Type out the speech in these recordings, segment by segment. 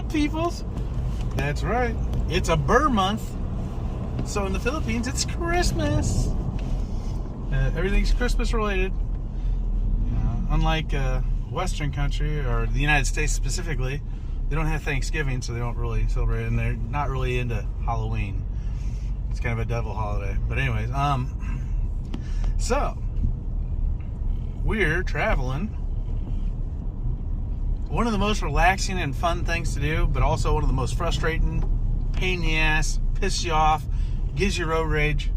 up, peoples? That's right. It's a Burr month. So in the Philippines, it's Christmas. Everything's Christmas related. Unlike Western country, or the United States specifically, they don't have Thanksgiving, so they don't really celebrate it, and they're not really into Halloween. It's kind of a devil holiday. But anyways, so we're traveling. One of the most relaxing and fun things to do, but also one of the most frustrating, pain in the ass, pisses you off, gives you road rage,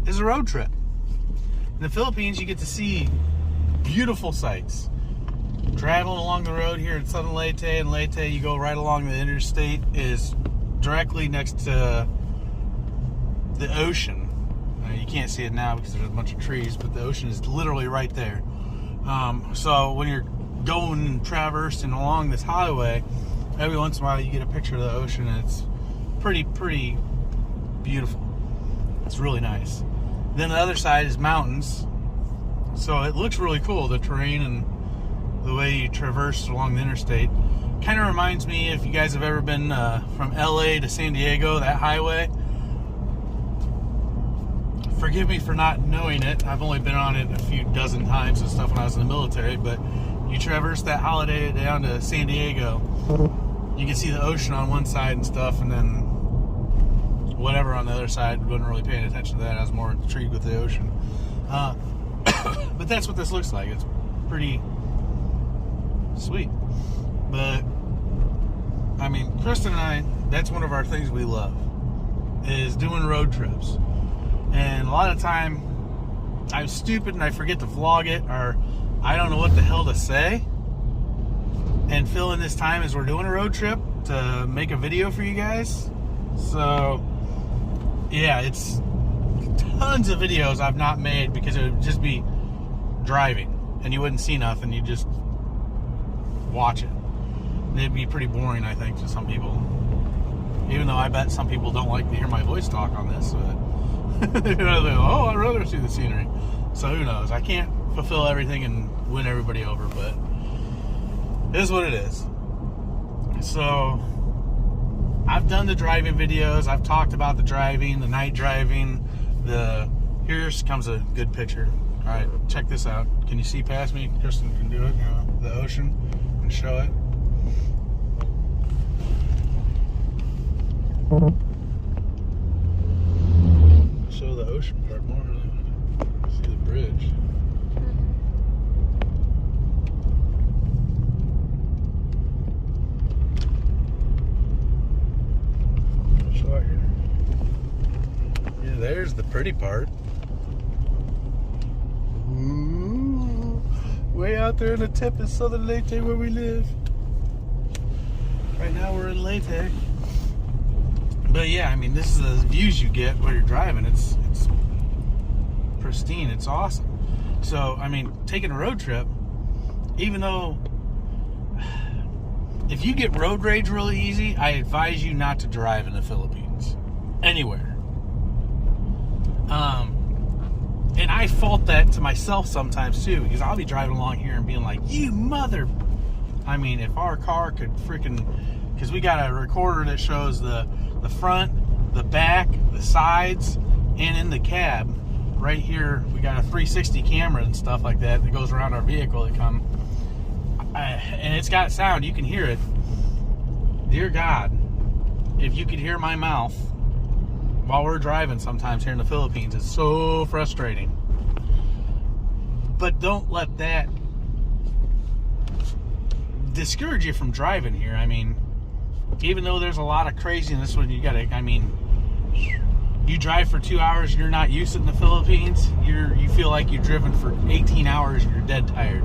is a road trip. In the Philippines, you get to see beautiful sights. Traveling along the road here in southern Leyte, and Leyte, you go right along the interstate, is directly next to the ocean. You can't see it now because there's a bunch of trees, but the ocean is literally right there. So when you're going and traversing along this highway, every once in a while you get a picture of the ocean, and it's pretty beautiful. It's really nice. Then the other side is mountains, so it looks really cool, the terrain and the way you traverse along the interstate. Kind of reminds me, if you guys have ever been from LA to San Diego, that highway. Forgive me for not knowing it. I've only been on it a few dozen times and stuff when I was in the military, but you traverse that holiday down to San Diego, you can see the ocean on one side and stuff, and then whatever on the other side. Wasn't really paying attention to that. I was more intrigued with the ocean. But that's what this looks like. It's pretty sweet. But I mean, Kristen and I, that's one of our things we love, is doing road trips. And a lot of time I'm stupid and I forget to vlog it, or I don't know what the hell to say, and fill in this time as we're doing a road trip to make a video for you guys. So yeah, it's tons of videos I've not made because it would just be driving and you wouldn't see nothing. You just watch it. And it'd be pretty boring, I think, to some people, even though I bet some people don't like to hear my voice talk on this, but you know, they're like, oh, I'd rather see the scenery. So who knows? I can't fulfill everything and win everybody over, but it is what it is. So I've done the driving videos. I've talked about the driving, the night driving. Here comes a good picture. All right, check this out. Can you see past me? Kristen can do it. You know, the ocean, and show it. Show the ocean part more. See the bridge. Show it here. Yeah, there's the pretty part. Ooh, way out there in the tip of southern Leyte where we live. Right now we're in Leyte. But yeah, I mean, this is the views you get while you're driving. It's pristine. It's awesome. So, I mean, taking a road trip, even though if you get road rage really easy, I advise you not to drive in the Philippines. Anywhere. And I fault that to myself sometimes too, because I'll be driving along here and being like, you mother... I mean, if our car could freaking... Because we got a recorder that shows the front, the back, the sides, and in the cab. Right here, we got a 360 camera and stuff like that goes around our vehicle that come. And it's got sound. You can hear it. Dear God, if you could hear my mouth while we're driving sometimes here in the Philippines, it's so frustrating. But don't let that discourage you from driving here. I mean, even though there's a lot of craziness when you gotta, I mean, you drive for 2 hours and you're not used to it in the Philippines, you feel like you've driven for 18 hours and you're dead tired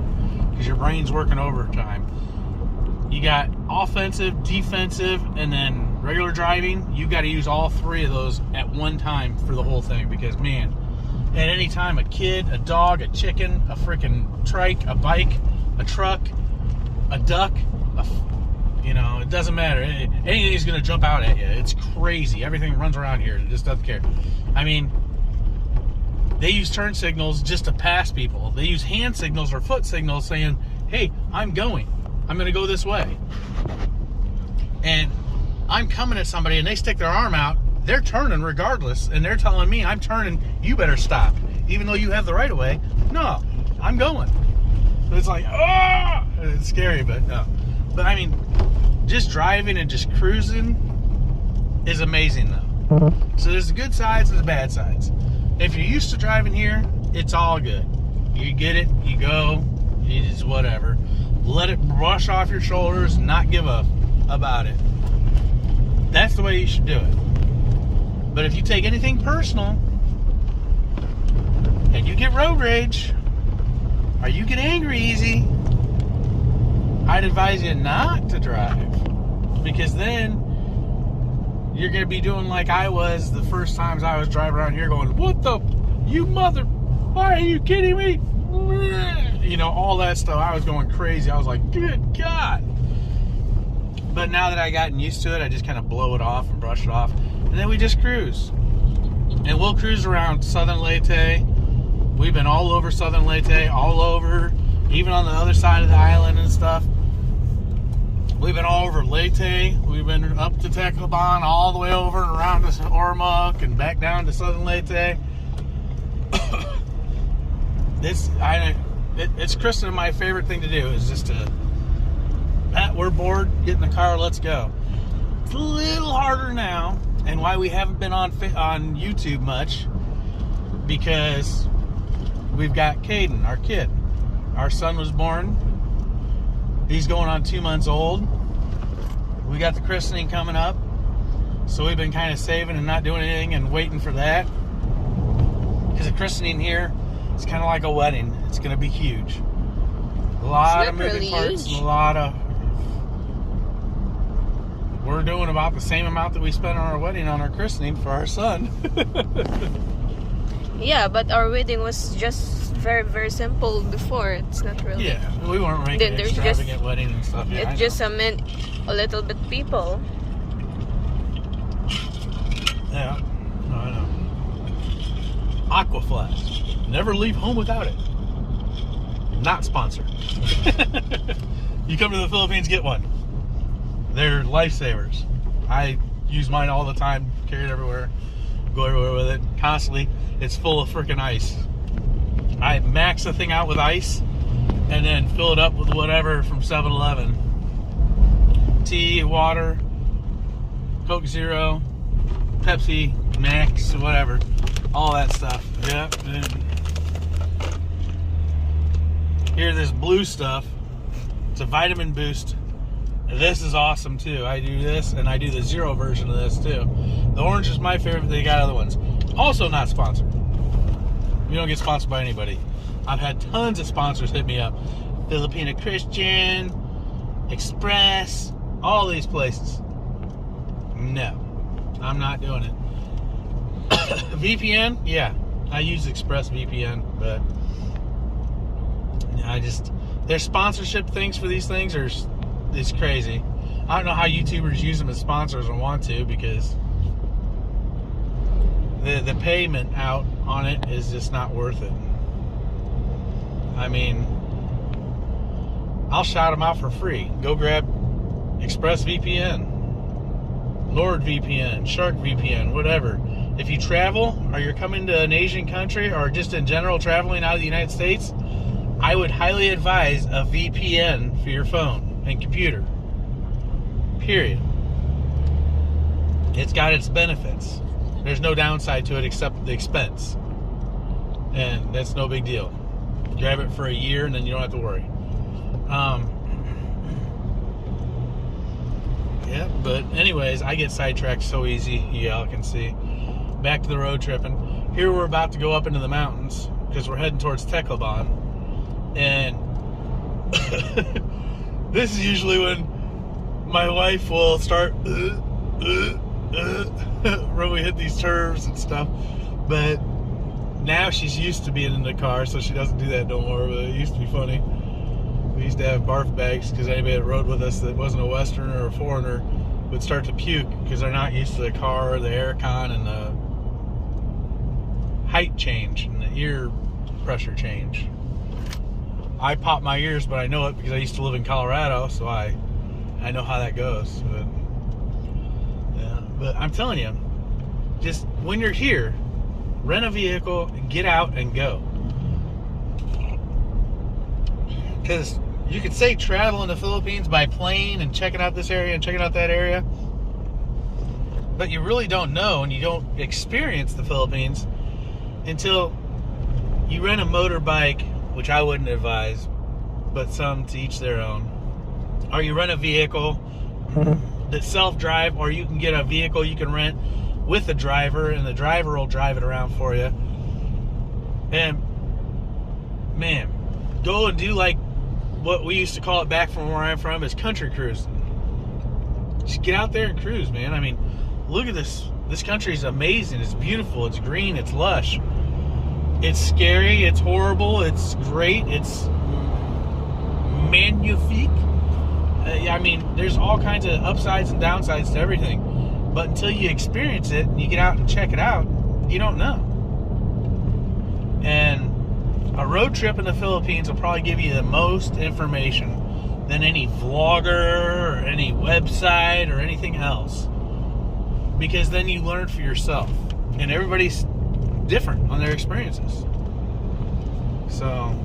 because your brain's working overtime. You got offensive, defensive, and then regular driving. You got to use all three of those at one time for the whole thing, because man, at any time, a kid, a dog, a chicken, a freaking trike, a bike, a truck, a duck, you know, it doesn't matter. Anything is going to jump out at you. It's crazy. Everything runs around here. It just doesn't care. I mean, they use turn signals just to pass people. They use hand signals or foot signals saying, hey, I'm going to go this way. and I'm coming at somebody and they stick their arm out, they're turning regardless, and they're telling me I'm turning, you better stop. Even though you have the right of way, no, I'm going. But it's like, oh, it's scary, but no. But I mean, just driving and just cruising is amazing though. So there's the good sides and the bad sides. If you're used to driving here, it's all good. You get it, you go, it's whatever. Let it brush off your shoulders, not give up about it. That's the way you should do it. But if you take anything personal and you get road rage or you get angry easy, I'd advise you not to drive, because then you're going to be doing like I was the first times I was driving around here going, what the, you mother, why are you kidding me? You know, all that stuff. I was going crazy. I was like, good God. But now that I gotten used to it, I just kind of blow it off and brush it off. And then we just cruise. And we'll cruise around Southern Leyte. We've been all over Southern Leyte, all over, even on the other side of the island and stuff. We've been all over Leyte. We've been up to Teclaban, all the way over and around to Ormoc and back down to Southern Leyte. It's Kristen, my favorite thing to do is just to, Pat, we're bored, get in the car, let's go. It's a little harder now, and why we haven't been on YouTube much, because we've got Caden, our kid. Our son was born. He's going on 2 months old. We got the christening coming up, so we've been kind of saving and not doing anything and waiting for that. Because the christening here, it's kind of like a wedding. It's going to be huge. A lot of moving parts, and a lot of... We're doing about the same amount that we spent on our wedding on our christening for our son. Yeah, but our wedding was just very, very simple before. It's not really... Yeah, we weren't making an extravagant wedding and stuff. Yeah, it's just meant a little bit people. Yeah, I know. Aquaflash. Never leave home without it. Not sponsored. You come to the Philippines, get one. They're lifesavers. I use mine all the time, carry it everywhere, go everywhere with it, constantly. It's full of freaking ice. I max the thing out with ice and then fill it up with whatever from 7-Eleven. Tea, water, Coke Zero, Pepsi, Max, whatever. All that stuff. Yeah. Here, this blue stuff. It's a vitamin boost. This is awesome too. I do this, and I do the zero version of this too. The orange is my favorite. They got other ones. Also not sponsored. We don't get sponsored by anybody. I've had tons of sponsors hit me up. Filipino Christian, Express, all these places. No, I'm not doing it. VPN, yeah, I use Express VPN, but their sponsorship things for these things is crazy. I don't know how YouTubers use them as sponsors and want to, because the payment out on it is just not worth it. I mean, I'll shout them out for free. Go grab ExpressVPN, NordVPN, SharkVPN, whatever. If you travel, or you're coming to an Asian country, or just in general traveling out of the United States, I would highly advise a VPN for your phone and computer. Period. It's got its benefits. There's no downside to it except the expense. And that's no big deal. Grab it for a year and then you don't have to worry. Yeah, but anyways, I get sidetracked so easy, y'all can see. Back to the road tripping. Here we're about to go up into the mountains because we're heading towards Teclaban. And this is usually when my wife will start when we hit these curves and stuff. But now she's used to being in the car, so she doesn't do that no more. But it used to be funny. We used to have barf bags because anybody that rode with us that wasn't a Westerner or a foreigner would start to puke because they're not used to the car, the air con, and the height change and the ear pressure change. I pop my ears, but I know it because I used to live in Colorado, so I know how that goes. But But I'm telling you, just when you're here, rent a vehicle, get out and go. Because you could say travel in the Philippines by plane and checking out this area and checking out that area, but you really don't know and you don't experience the Philippines until you rent a motorbike, which I wouldn't advise, but some to each their own. Or you rent a vehicle that's self-drive, or you can get a vehicle you can rent with a driver, and the driver will drive it around for you. And man, go and do like what we used to call it back from where I'm from is country cruising. Just get out there and cruise, man. I mean, look at this. This country is amazing. It's beautiful. It's green. It's lush. It's scary. It's horrible. It's great. It's magnifique. I mean, there's all kinds of upsides and downsides to everything. But until you experience it and you get out and check it out, you don't know. And a road trip in the Philippines will probably give you the most information than any vlogger or any website or anything else. Because then you learn for yourself. And everybody's different on their experiences. So,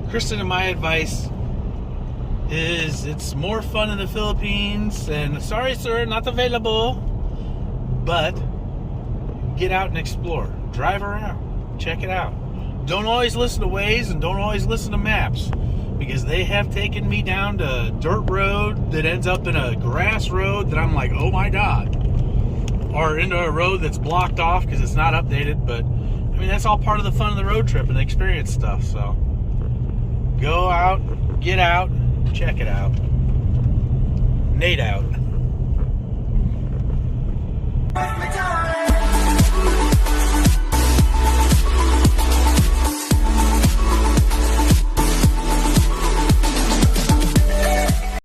Kristen, and my advice is it's more fun in the Philippines, and sorry sir, not available, but get out and explore. Drive around. Check it out. Don't always listen to Waze and don't always listen to maps, because they have taken me down to a dirt road that ends up in a grass road that I'm like, oh my God. Or into a road that's blocked off because it's not updated. But I mean, that's all part of the fun of the road trip and the experience stuff. So go out, get out, check it out. Nate out.